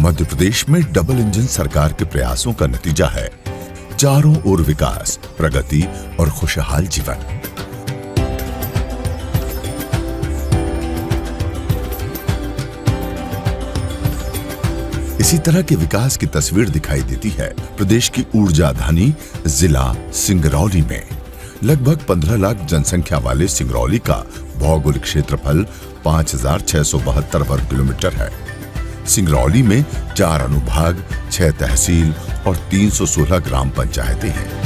मध्य प्रदेश में double engine सरकार के प्रयासों का नतीजा है चारों ओर विकास, प्रगति और खुशहाल जीवन। इसी तरह के विकास की तस्वीर दिखाई देती है प्रदेश की ऊर्जा धानी जिला सिंगरौली में। लगभग 15 लाख जनसंख्या वाले सिंगरौली का भौगोलिक क्षेत्रफल 5,672 वर्ग किलोमीटर है। सिंगरौली में 4 अनुभाग, 6 तहसील और 316 ग्राम पंचायतें हैं।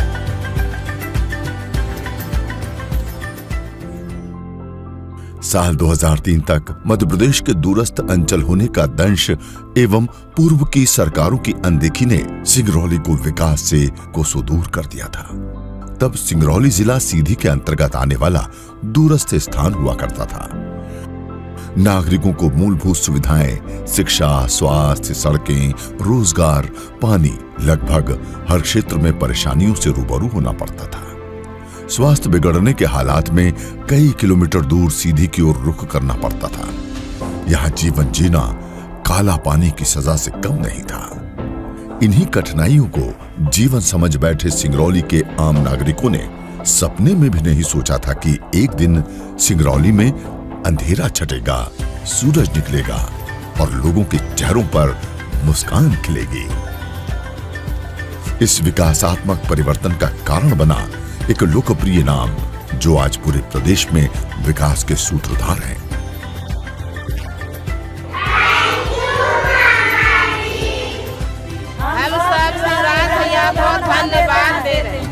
साल 2003 तक मध्य प्रदेश के दूरस्थ अंचल होने का दंश एवं पूर्व की सरकारों की अनदेखी ने सिंगरौली को विकास से कोसों दूर कर दिया था। तब सिंगरौली जिला सीधी के अंतर्गत आने वाला दूरस्थ स्थान हुआ करता था। नागरिकों को मूलभूत सुविधाएं, शिक्षा, स्वास्थ्य, सड़कें, रोजगार, पानी, लगभग हर क्षेत्र में परेशानियों से रूबरू होना पड़ता था। स्वास्थ्य बिगड़ने के हालात में कई किलोमीटर दूर सीधी की ओर रुख करना पड़ता था। यहाँ जीवन जीना काला पानी की सजा से कम नहीं था। इन्हीं कठिनाइयों को जीवन समझ बैठे सिंगरौली के आम नागरिकों ने सपने में भी नहीं सोचा था कि एक दिन सिंगरौली में अंधेरा छटेगा, सूरज निकलेगा और लोगों के चेहरों पर मुस्कान खिलेगी। इस विकासात्मक परिवर्तन का कारण बना एक लोकप्रिय नाम जो आज पूरे प्रदेश में विकास के सूत्रधार हैं। हम सब शिवराज भैया बहुत धन्यवाद दे रहे हैं।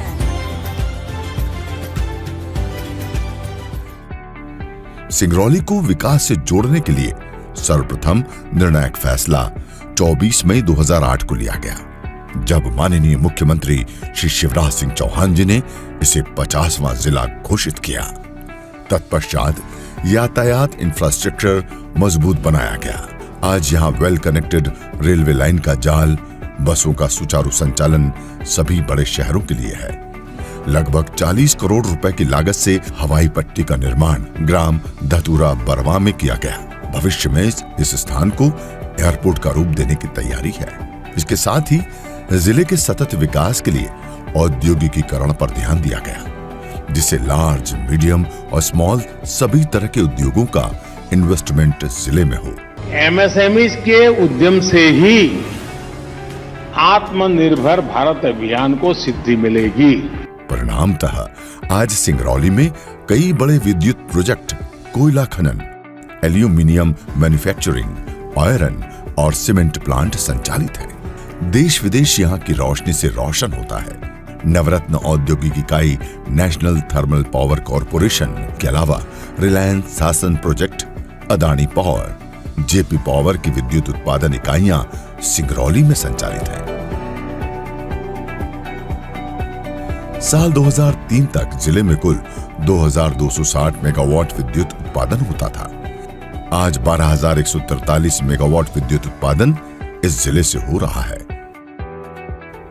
सिंगरौली को विकास से जोड़ने के लिए सर्वप्रथम निर्णायक फैसला 24 मई 2008 को लिया गया, जब माननीय मुख्यमंत्री श्री शिवराज सिंह चौहान जी ने इसे 50वां जिला घोषित किया। तत्पश्चात यातायात इंफ्रास्ट्रक्चर मजबूत बनाया गया। आज यहाँ वेल कनेक्टेड रेलवे लाइन का जाल, बसों का सुचारू संचालन सभी बड़े शहरों के लिए है। लगभग 40 करोड़ रुपए की लागत से हवाई पट्टी का निर्माण ग्राम धतूरा बरवा में किया गया। भविष्य में इस स्थान को एयरपोर्ट का रूप देने की तैयारी है। इसके साथ ही जिले के सतत विकास के लिए औद्योगिकीकरण पर ध्यान दिया गया, जिससे लार्ज, मीडियम और स्मॉल सभी तरह के उद्योगों का इन्वेस्टमेंट जिले में हो। एमएसएमई के उद्यम से ही आत्मनिर्भर भारत अभियान को सिद्धि मिलेगी। परिणामतः आज सिंगरौली में कई बड़े विद्युत प्रोजेक्ट, कोयला खनन, एल्यूमिनियम मैन्युफैक्चरिंग, आयरन और सीमेंट प्लांट संचालित है। देश विदेश यहाँ की रोशनी से रोशन होता है। नवरत्न औद्योगिक इकाई नेशनल थर्मल पावर कॉरपोरेशन के अलावा रिलायंस शासन project, Adani power, JP power की विद्युत उत्पादन इकाइयां सिंगरौली में संचालित हैं। साल 2003 तक जिले में कुल 2260 मेगावाट विद्युत उत्पादन होता था। आज 12,143 मेगावाट विद्युत उत्पादन इस जिले से हो रहा है।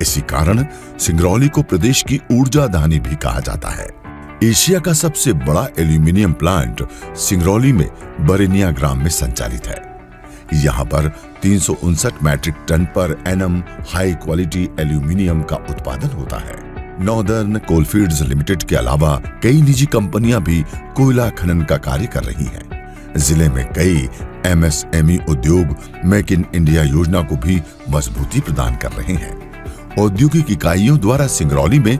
इसी कारण सिंगरौली को प्रदेश की ऊर्जा धानी भी कहा जाता है। एशिया का सबसे बड़ा एल्यूमिनियम प्लांट सिंगरौली में बरेनिया ग्राम में संचालित है। यहाँ पर 359 metric ton per annum high quality aluminium का उत्पादन होता है। नॉर्दर्न कोलफील्ड्स लिमिटेड के अलावा कई निजी कंपनियां भी कोयला खनन का कार्य कर रही हैं। जिले में कई एमएसएमई उद्योग मेक इन इंडिया योजना को भी मजबूती प्रदान कर रहे हैं। औद्योगिक इकाइयों द्वारा सिंगरौली में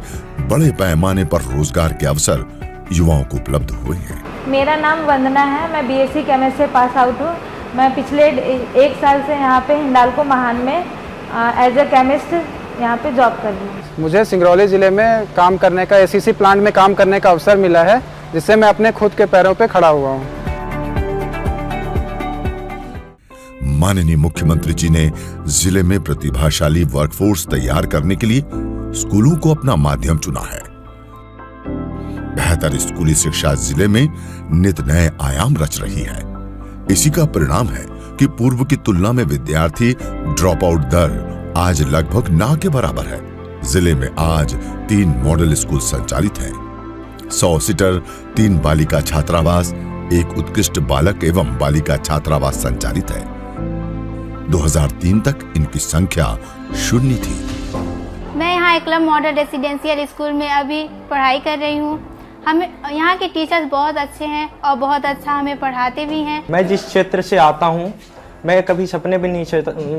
बड़े पैमाने पर रोजगार के अवसर युवाओं को उपलब्ध हुए हैं। मेरा नाम वंदना है, मैं बीएससी केमिस्ट्री से पास आउट हूँ। मैं पिछले 1 साल से यहाँ पे हिंडाल्को महान में एज ए केमिस्ट यहाँ पे जॉब कर रही हूँ। मुझे सिंगरौली जिले में काम करने का, एसीसी प्लांट में काम करने का अवसर मिला है, जिससे मैं अपने खुद के पैरों पे खड़ा हुआ हूँ। माननीय मुख्यमंत्री जी ने जिले में प्रतिभाशाली वर्कफोर्स तैयार करने के लिए स्कूलों को अपना माध्यम चुना है। बेहतर स्कूली शिक्षा जिले में नित नए आयाम रच रही है। इसी का परिणाम है कि पूर्व की तुलना में विद्यार्थी ड्रॉप आउट दर आज लगभग ना के बराबर है। जिले में आज 3 मॉडल स्कूल संचालित हैं। 100 सीटर 3 बालिका छात्रावास, 1 उत्कृष्ट बालक एवं बालिका छात्रावास संचालित है। 2003 तक इनकी संख्या 0 थी। मैं यहाँ एकलव्य मॉडल रेसिडेंशियल स्कूल में अभी पढ़ाई कर रही हूँ। हमें यहाँ के टीचर्स बहुत अच्छे हैं और बहुत अच्छा हमें पढ़ाते भी हैं। मैं जिस क्षेत्र से आता हूँ, मैं कभी सपने भी नहीं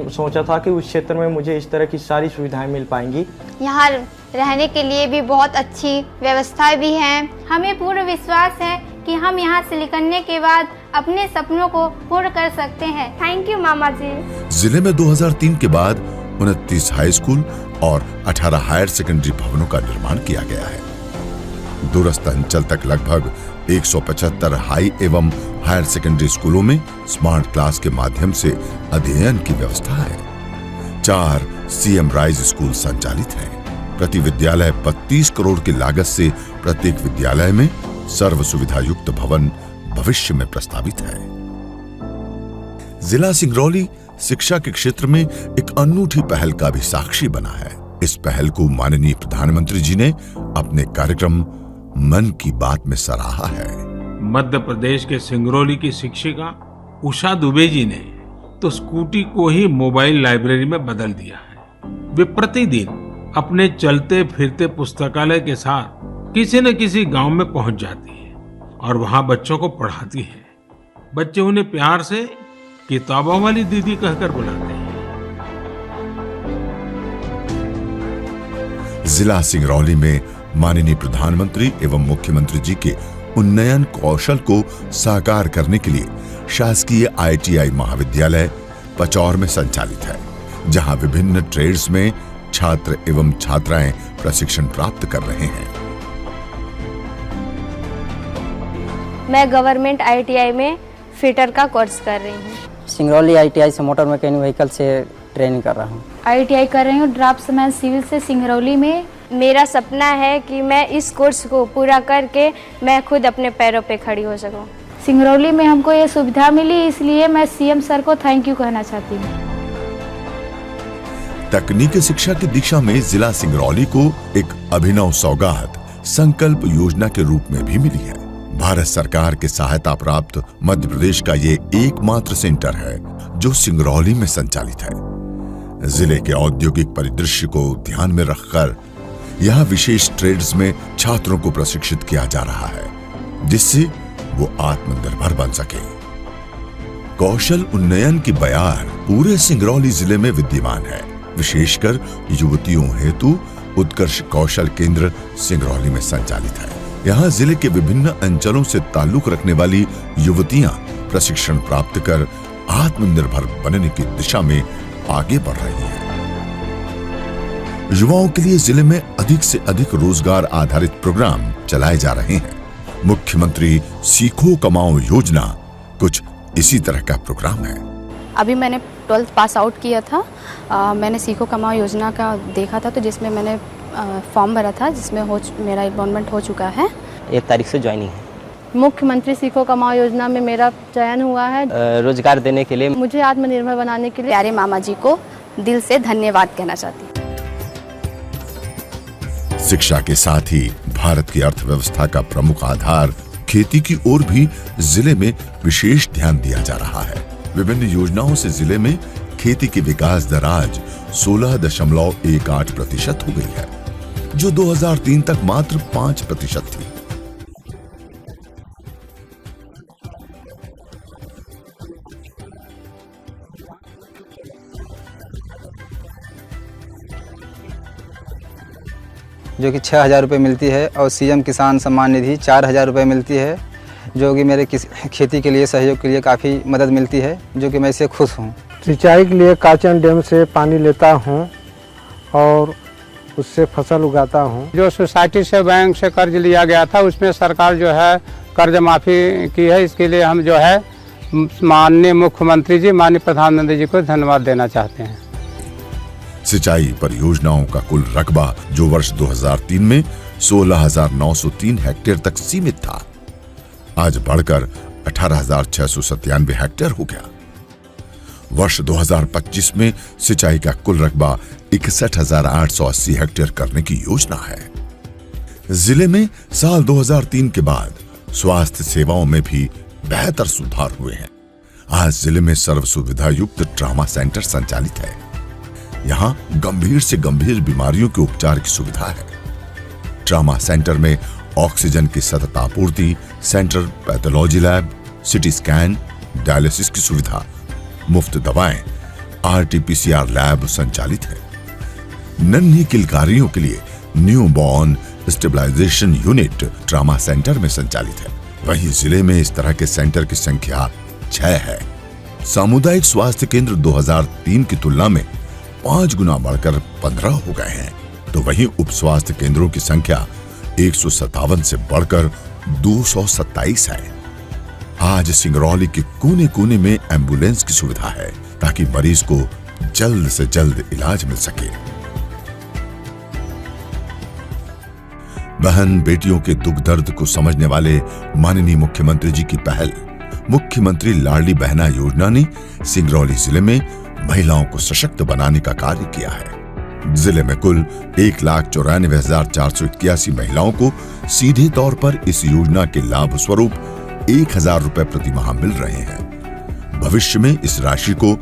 सोचा था कि उस क्षेत्र में मुझे इस तरह की सारी सुविधाएं मिल पाएंगी। यहाँ रहने के लिए भी बहुत अच्छी व्यवस्था भी है। हमें पूर्ण विश्वास है कि हम यहाँ से निकलने के बाद अपने सपनों को पूर्ण कर सकते हैं। थैंक यू मामा जी। जिले में 2003 के बाद 29 हाई स्कूल और 18 हायर सेकेंडरी भवनों का निर्माण किया गया है। दूरस्थ अंचल तक लगभग 175 हाई एवं हायर सेकेंडरी स्कूलों में स्मार्ट क्लास के माध्यम से अध्ययन की व्यवस्था है। 4 सीएम राइज स्कूल संचालित हैं। प्रति विद्यालय 32 करोड़ की लागत से प्रत्येक विद्यालय में सर्व सुविधा युक्त भवन भविष्य में प्रस्तावित है। जिला सिंगरौली शिक्षा के क्षेत्र में एक अनूठी पहल का भी साक्षी बना है। इस पहल को माननीय प्रधानमंत्री जी ने अपने कार्यक्रम मन की बात में सराहा है। मध्य प्रदेश के सिंगरौली की शिक्षिका उषा दुबे जी ने तो स्कूटी को ही मोबाइल लाइब्रेरी में बदल दिया है। वे प्रतिदिन अपने चलते फिरते पुस्तकालय के साथ किसी न किसी गांव में पहुंच जाती है और वहां बच्चों को पढ़ाती है। बच्चे उन्हें प्यार से किताबों वाली दीदी कहकर बुलाते हैं। जिला सिंगरौली में माननीय प्रधानमंत्री एवं मुख्यमंत्री जी के उन्नयन कौशल को साकार करने के लिए शासकीय ITI महाविद्यालय पचौर में संचालित है, जहां विभिन्न ट्रेड्स में छात्र एवं छात्राएं प्रशिक्षण प्राप्त कर रहे हैं। मैं गवर्नमेंट ITI में फिटर का कोर्स कर रही हूँ। सिंगरौली ITI से मोटर मैकेनिक व्हीकल से ट्रेनिंग कर रहा हूँ। ITI कर रही हूँ ड्राफ्ट्समैन सिविल से सिंगरौली में। मेरा सपना है कि मैं इस कोर्स को पूरा करके मैं खुद अपने पैरों पे खड़ी हो सकूं। सिंगरौली में हमको ये सुविधा मिली, इसलिए मैं CM सर को थैंक यू कहना चाहती हूँ। तकनीकी शिक्षा की दिशा में जिला सिंगरौली को एक अभिनव सौगात संकल्प योजना के रूप में भी मिली है। भारत सरकार के सहायता प्राप्त मध्य प्रदेश का ये एकमात्र सेंटर है जो सिंगरौली में संचालित है। जिले के औद्योगिक परिदृश्य को ध्यान में रखकर यहाँ विशेष ट्रेड्स में छात्रों को प्रशिक्षित किया जा रहा है, जिससे वो आत्मनिर्भर बन सके। कौशल उन्नयन की बयार पूरे सिंगरौली जिले में विद्यमान है। विशेषकर युवतियों हेतु उत्कर्ष कौशल केंद्र सिंगरौली में संचालित है। यहाँ जिले के विभिन्न अंचलों से ताल्लुक रखने वाली युवतियां प्रशिक्षण प्राप्त कर आत्मनिर्भर बनने की दिशा में आगे बढ़ रही हैं। युवाओं के लिए जिले में अधिक से अधिक रोजगार आधारित प्रोग्राम चलाए जा रहे हैं। मुख्यमंत्री सीखो कमाओ योजना कुछ इसी तरह का प्रोग्राम है। अभी मैंने 12th पास आउट किया था। मैंने सीखो कमाओ योजना का देखा था, तो जिसमें मैंने फॉर्म भरा था, जिसमें मेरा एनरोलमेंट हो चुका है। 1 तारीख से ज्वाइनिंग है। मुख्यमंत्री सीखो कमाओ योजना में मेरा चयन हुआ है। रोजगार देने के लिए, मुझे आत्मनिर्भर बनाने के लिए प्यारे मामा जी को दिल से धन्यवाद कहना चाहती हूँ। शिक्षा के साथ ही भारत की अर्थव्यवस्था का प्रमुख आधार खेती की ओर भी जिले में विशेष ध्यान दिया जा रहा है। विभिन्न योजनाओं से जिले में खेती की विकास दर आज 16.18% हो गई है, जो 2003 तक मात्र 5% थी। जो कि 6,000 रुपये मिलती है, और CM किसान सम्मान निधि 4,000 रुपये मिलती है, जो कि मेरे खेती के लिए सहयोग के लिए काफ़ी मदद मिलती है, जो कि मैं इससे खुश हूँ। सिंचाई के लिए काचन डैम से पानी लेता हूँ और उससे फसल उगाता हूँ। जो सोसाइटी से बैंक से कर्ज लिया गया था, उसमें सरकार जो है कर्ज माफ़ी की है। इसके लिए हम जो है माननीय मुख्यमंत्री जी, माननीय प्रधानमंत्री जी को धन्यवाद देना चाहते हैं। सिंचाई परियोजनाओं का कुल रकबा जो वर्ष 2003 में 16,903 हेक्टेयर तक सीमित था, आज बढ़कर 18,697 हेक्टेयर हो गया। वर्ष 2025 में सिंचाई का कुल रकबा 61,880 हेक्टेयर करने की योजना है। जिले में साल 2003 के बाद स्वास्थ्य सेवाओं में भी बेहतर सुधार हुए हैं। आज जिले में सर्व सुविधा युक्त ट्रामा सेंटर संचालित है। यहाँ गंभीर से गंभीर बीमारियों के उपचार की सुविधा है। ट्रामा सेंटर में ऑक्सीजन की सतत आपूर्ति, central pathology lab, CT scan, dialysis की सुविधा, मुफ्त दवाएं, RT-PCR लैब संचालित है। नन्ही किलकारियों के लिए new born stabilisation unit trauma centre में संचालित है। वहीं जिले में इस तरह के सेंटर की संख्या 6 है। सामुदायिक स्वास्थ्य केंद्र 2003 की तुलना में 5 गुना बढ़कर 15 हो गए हैं, तो वहीं उप स्वास्थ्य केंद्रों की संख्या 157 से बढ़कर 227 है। आज सिंगरौली के कोने कोने में एम्बुलेंस की सुविधा है ताकि मरीज को जल्द से जल्द इलाज मिल सके। बहन बेटियों के दुख दर्द को समझने वाले माननीय मुख्यमंत्री जी की पहल मुख्यमंत्री लाडली बहना योजना ने सिंगरौली जिले में महिलाओं को सशक्त बनाने का कार्य किया है। जिले में कुल 1,94,481 महिलाओं को सीधे तौर पर इस योजना के लाभ स्वरूप 1,000 रुपए प्रति माह मिल रहे हैं। भविष्य में इस राशि को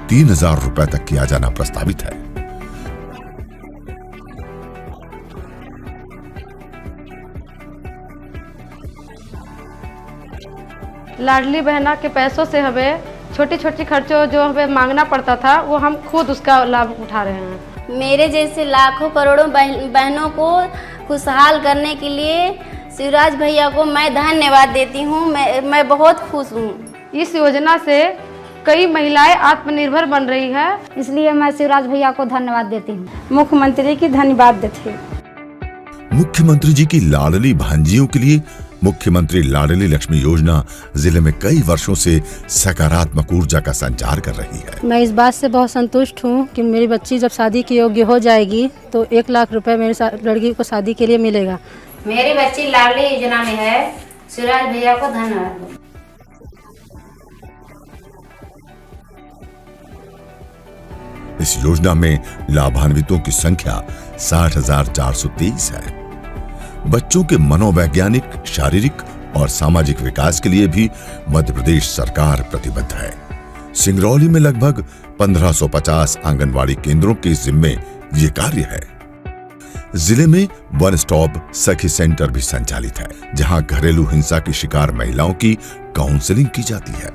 3,000 रुपए तक किया जाना प्रस्तावित है। लाडली बहना के पैसों से हमें छोटी छोटी खर्चों जो हमें मांगना पड़ता था वो हम खुद उसका लाभ उठा रहे हैं। मेरे जैसे लाखों करोड़ों बहनों को खुशहाल करने के लिए शिवराज भैया को मैं धन्यवाद देती हूँ। मैं बहुत खुश हूँ। इस योजना से कई महिलाएं आत्मनिर्भर बन रही है, इसलिए मैं शिवराज भैया को धन्यवाद देती हूँ। मुख्यमंत्री की धन्यवाद देती हूँ। मुख्यमंत्री जी की लाडली भांजियों के लिए मुख्यमंत्री लाडली लक्ष्मी योजना जिले में कई वर्षों से सकारात्मक ऊर्जा का संचार कर रही है। मैं इस बात से बहुत संतुष्ट हूँ कि मेरी बच्ची जब शादी के योग्य हो जाएगी तो 1 लाख रुपए मेरी लड़की को शादी के लिए मिलेगा। मेरी बच्ची लाडली योजना में है। शिवराज भैया को धन्यवाद। इस योजना में लाभान्वितों की संख्या 60,423 है। बच्चों के मनोवैज्ञानिक, शारीरिक और सामाजिक विकास के लिए भी मध्य प्रदेश सरकार प्रतिबद्ध है। सिंगरौली में लगभग 1550 आंगनवाड़ी केंद्रों के जिम्मे ये कार्य है। जिले में वन स्टॉप सखी सेंटर भी संचालित है, जहां घरेलू हिंसा की शिकार महिलाओं की काउंसलिंग की जाती है।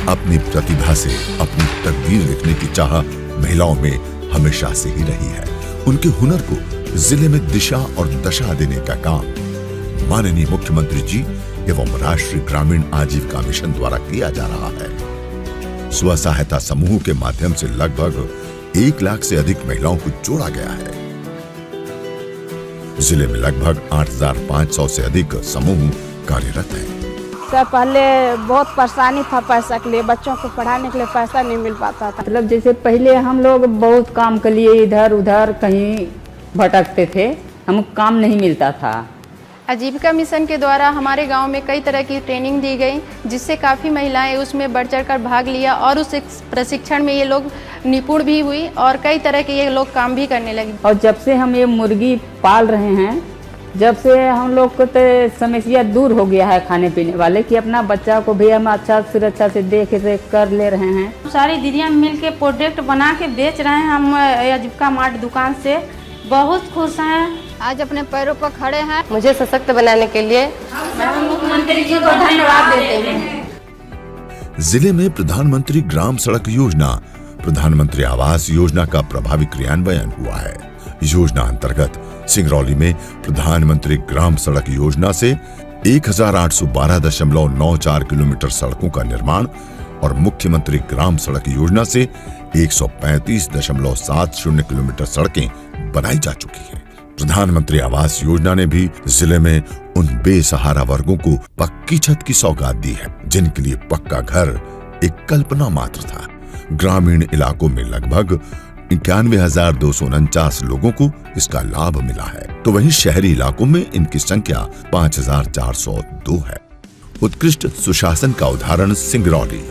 अपनी प्रतिभा से अपनी तकदीर लिखने की चाह महिलाओं में हमेशा से ही रही है। उनके हुनर को जिले में दिशा और दशा देने का काम माननीय मुख्यमंत्री जी एवं राष्ट्रीय ग्रामीण आजीविका मिशन द्वारा किया जा रहा है। स्व सहायता समूह के माध्यम से लगभग 1 लाख से अधिक महिलाओं को जोड़ा गया है। जिले में लगभग 8,500 से अधिक समूह कार्यरत हैं। सर पहले बहुत परेशानी था पैसा के लिए, बच्चों को पढ़ाने के लिए पैसा नहीं मिल पाता था। मतलब जैसे पहले हम लोग बहुत काम के लिए इधर उधर कहीं भटकते थे, हमको काम नहीं मिलता था। आजीविका मिशन के द्वारा हमारे गांव में कई तरह की ट्रेनिंग दी गई, जिससे काफ़ी महिलाएं उसमें बढ़ चढ़कर भाग लिया और उस प्रशिक्षण में ये लोग निपुण भी हुई और कई तरह के ये लोग काम भी करने लगे। और जब से हम ये मुर्गी पाल रहे हैं, जब से हम लोग को तो समस्या दूर हो गया है खाने पीने वाले कि अपना बच्चा को भी हम अच्छा सुरक्षा से देख रेख कर ले रहे हैं। सारी दीदियाँ मिल के प्रोडक्ट बना के बेच रहे हैं। हम आजीविका मार्ट दुकान से बहुत खुश हैं। आज अपने पैरों पर खड़े हैं। मुझे सशक्त बनाने के लिए मैं मुख्यमंत्री जी को धन्यवाद देते हैं। जिले में प्रधानमंत्री ग्राम सड़क योजना, प्रधानमंत्री आवास योजना का प्रभावी क्रियान्वयन हुआ है। योजना अंतर्गत सिंगरौली में प्रधानमंत्री ग्राम सड़क योजना से 1812.94 किलोमीटर सड़कों का निर्माण और मुख्यमंत्री ग्राम सड़क योजना से 135.70 किलोमीटर सड़कें बनाई जा चुकी हैं। प्रधानमंत्री आवास योजना ने भी जिले में उन बेसहारा वर्गों को पक्की छत की सौगात दी है, जिनके लिए पक्का घर एक कल्पना मात्र था। ग्रामीण इलाकों में लगभग 91,249 लोगों को इसका लाभ मिला है, तो वहीं शहरी इलाकों में इनकी संख्या 5,402 है। उत्कृष्ट सुशासन का उदाहरण सिंगरौली।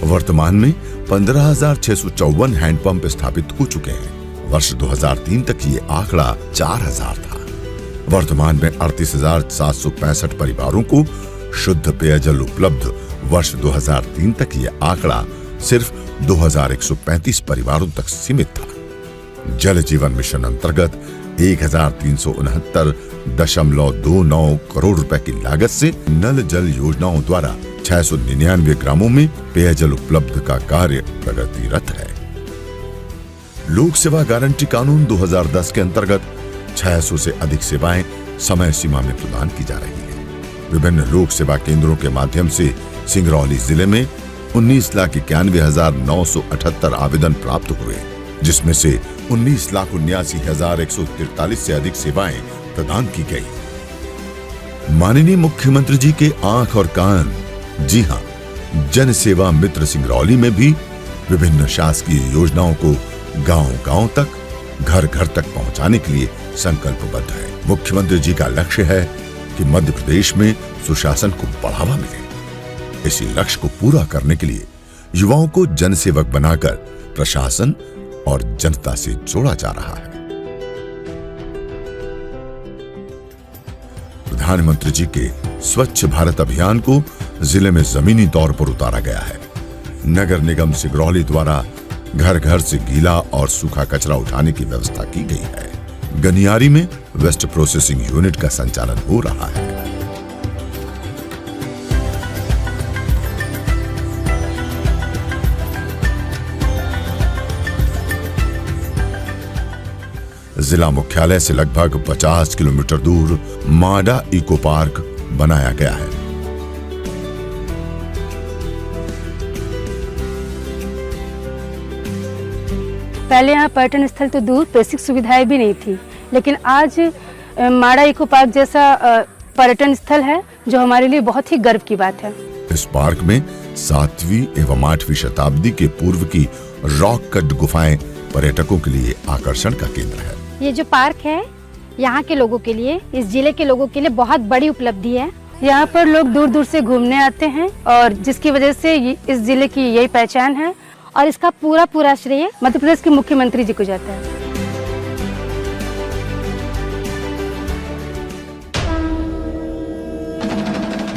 वर्तमान में 15,654 हैंडपंप स्थापित हो चुके हैं। वर्ष 2003 तक ये आंकड़ा 4,000 था। वर्तमान में 38,765 परिवारों को शुद्ध पेयजल उपलब्ध। वर्ष 2003 तक यह आंकड़ा सिर्फ 2,135 परिवारों तक सीमित था। जल जीवन मिशन अंतर्गत 1,369.29 करोड़ रुपए की लागत से नल जल योजनाओं द्वारा 699 ग्रामों में पेयजल उपलब्ध का कार्य प्रगतिरत है। लोक सेवा गारंटी कानून 2010 के अंतर्गत 600 से अधिक सेवाएं समय सीमा में प्रदान की जा रही है। विभिन्न लोक सेवा केंद्रों के माध्यम से सिंगरौली जिले में 19,91,978 आवेदन प्राप्त हुए, जिसमें से 19,79,143 से अधिक सेवाएं प्रदान की गई। माननीय मुख्यमंत्री जी के आंख और कान, जी हां, जन सेवा मित्र सिंगरौली में भी विभिन्न शासकीय योजनाओं को गांव-गांव तक, घर-घर तक पहुंचाने के लिए संकल्पबद्ध है। मुख्यमंत्री जी का लक्ष्य है कि मध्य प्रदेश में सुशासन को बढ़ावा मिले। इसी लक्ष्य को पूरा करने के लिए युवाओं को जनसेवक बनाकर प्रशासन और जनता से जोड़ा जा रहा है। प्रधानमंत्री जी के स्वच्छ भारत अभियान को जिले में जमीनी तौर पर उतारा गया है। नगर निगम सिंगरौली द्वारा घर घर से गीला और सूखा कचरा उठाने की व्यवस्था की गई है। गनियारी में वेस्ट प्रोसेसिंग यूनिट का संचालन हो रहा है। जिला मुख्यालय से लगभग 50 किलोमीटर दूर माडा इको पार्क बनाया गया है। पहले यहाँ पर्यटन स्थल तो दूर, बेसिक सुविधाएं भी नहीं थी, लेकिन आज माडा इको पार्क जैसा पर्यटन स्थल है जो हमारे लिए बहुत ही गर्व की बात है। इस पार्क में 7वीं एवं 8वीं शताब्दी के पूर्व की रॉक कट गुफाएं पर्यटकों के लिए आकर्षण का केंद्र है। ये जो पार्क है यहाँ के लोगों के लिए, इस जिले के लोगों के लिए बहुत बड़ी उपलब्धि है। यहाँ पर लोग दूर दूर से घूमने आते हैं और जिसकी वजह से इस जिले की यही पहचान है और इसका पूरा श्रेय मध्य प्रदेश के मुख्यमंत्री जी को जाता है।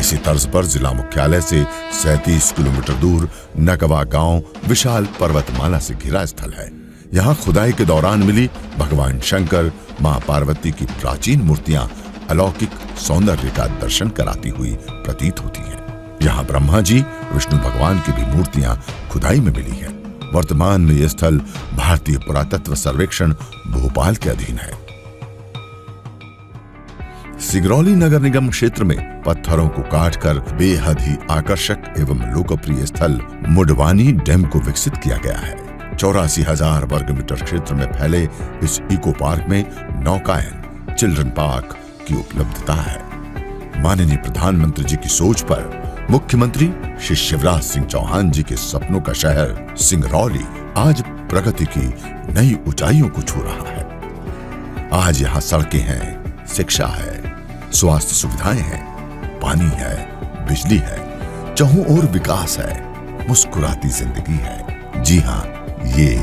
इसी तर्ज पर जिला मुख्यालय से 37 किलोमीटर दूर नकवा गांव विशाल पर्वतमाला से घिरा स्थल है। यहाँ खुदाई के दौरान मिली भगवान शंकर, मां पार्वती की प्राचीन मूर्तियां अलौकिक सौंदर्य का दर्शन कराती हुई प्रतीत होती हैं। यहाँ ब्रह्मा जी, विष्णु भगवान की भी मूर्तियां खुदाई में मिली हैं। वर्तमान में यह स्थल भारतीय पुरातत्व सर्वेक्षण भोपाल के अधीन है। सिंगरौली नगर निगम क्षेत्र में पत्थरों को काटकर बेहद ही आकर्षक एवं लोकप्रिय स्थल मुडवानी डैम को विकसित किया गया है। 84,000 वर्ग मीटर क्षेत्र में फैले इस इको पार्क में नौकायन, चिल्ड्रन पार्क की उपलब्धता है। माननीय प्रधानमंत्री जी की सोच पर मुख्यमंत्री श्री शिवराज सिंह चौहान जी के सपनों का शहर सिंगरौली आज प्रगति की नई ऊंचाइयों को छू रहा है। आज यहाँ सड़कें हैं, शिक्षा है, स्वास्थ्य सुविधाएं हैं, पानी है, बिजली है, चारों ओर विकास है, मुस्कुराती जिंदगी है। जी हाँ, ये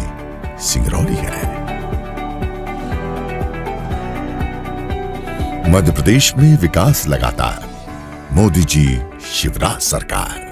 सिंगरौली है। मध्य प्रदेश में विकास लगातार। मोदी जी, शिवराज सरकार।